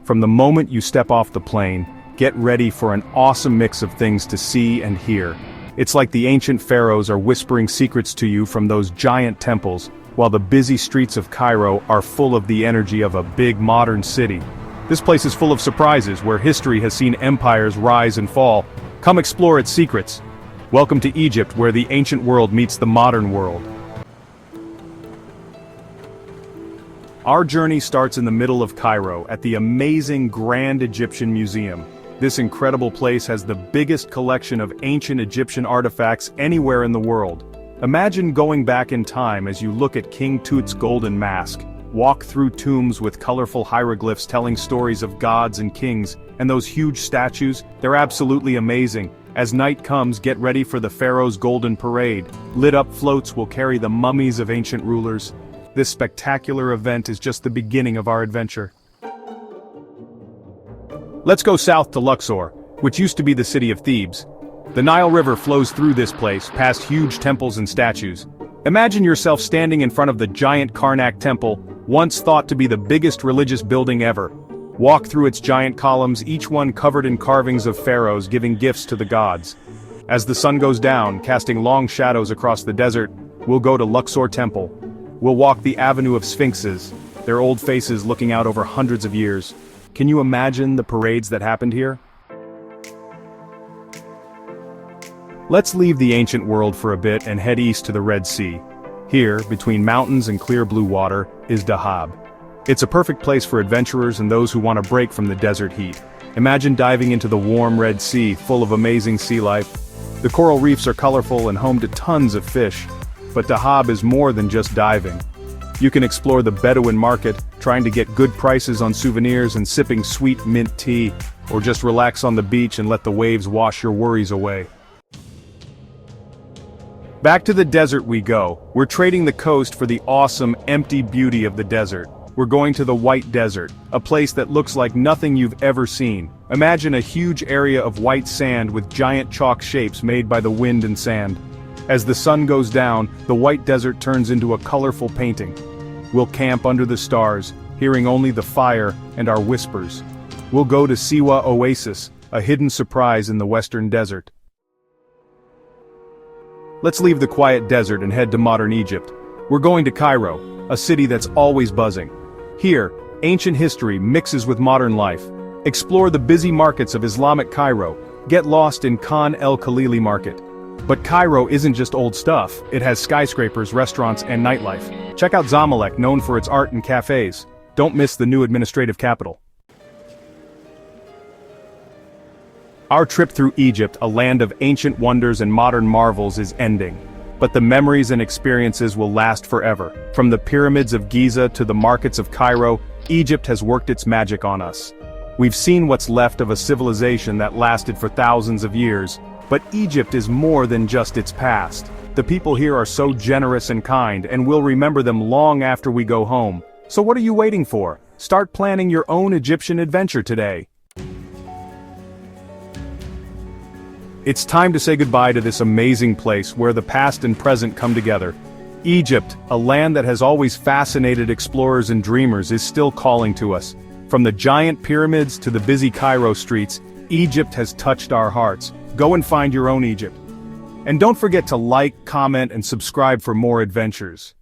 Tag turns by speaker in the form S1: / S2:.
S1: From the moment you step off the plane, get ready for an awesome mix of things to see and hear. It's like the ancient pharaohs are whispering secrets to you from those giant temples, while the busy streets of Cairo are full of the energy of a big modern city. This place is full of surprises where history has seen empires rise and fall. Come explore its secrets. Welcome to Egypt, where the ancient world meets the modern world. Our journey starts in the middle of Cairo at the amazing Grand Egyptian Museum. This incredible place has the biggest collection of ancient Egyptian artifacts anywhere in the world. Imagine going back in time as you look at King Tut's golden mask, walk through tombs with colorful hieroglyphs telling stories of gods and kings, and those huge statues, they're absolutely amazing. As night comes, get ready for the pharaoh's golden parade. Lit up floats will carry the mummies of ancient rulers. This spectacular event is just the beginning of our adventure. Let's go south to Luxor, which used to be the city of Thebes. The Nile River flows through this place, past huge temples and statues. Imagine yourself standing in front of the giant Karnak temple, once thought to be the biggest religious building ever. Walk through its giant columns, each one covered in carvings of pharaohs giving gifts to the gods. As the sun goes down, casting long shadows across the desert, we'll go to Luxor Temple. We'll walk the Avenue of Sphinxes, their old faces looking out over hundreds of years. Can you imagine the parades that happened here? Let's leave the ancient world for a bit and head east to the Red Sea. Here, between mountains and clear blue water, is Dahab. It's a perfect place for adventurers and those who want a break from the desert heat. Imagine diving into the warm Red Sea, full of amazing sea life. The coral reefs are colorful and home to tons of fish. But Dahab is more than just diving. You can explore the Bedouin market, trying to get good prices on souvenirs and sipping sweet mint tea, or just relax on the beach and let the waves wash your worries away. Back to the desert we go. We're trading the coast for the awesome, empty beauty of the desert. We're going to the White Desert, a place that looks like nothing you've ever seen. Imagine a huge area of white sand with giant chalk shapes made by the wind and sand. As the sun goes down, the White Desert turns into a colorful painting. We'll camp under the stars, hearing only the fire and our whispers. We'll go to Siwa Oasis, a hidden surprise in the western desert. Let's leave the quiet desert and head to modern Egypt. We're going to Cairo, a city that's always buzzing. Here, ancient history mixes with modern life. Explore the busy markets of Islamic Cairo. Get lost in Khan el-Khalili Market. But Cairo isn't just old stuff, it has skyscrapers, restaurants, and nightlife. Check out Zamalek, known for its art and cafes. Don't miss the new administrative capital. Our trip through Egypt, a land of ancient wonders and modern marvels, is ending. But the memories and experiences will last forever. From the pyramids of Giza to the markets of Cairo, Egypt has worked its magic on us. We've seen what's left of a civilization that lasted for thousands of years. But Egypt is more than just its past. The people here are so generous and kind, and we'll remember them long after we go home. So what are you waiting for? Start planning your own Egyptian adventure today. It's time to say goodbye to this amazing place where the past and present come together. Egypt, a land that has always fascinated explorers and dreamers, is still calling to us. From the giant pyramids to the busy Cairo streets, Egypt has touched our hearts. Go and find your own Egypt. And don't forget to like, comment, and subscribe for more adventures.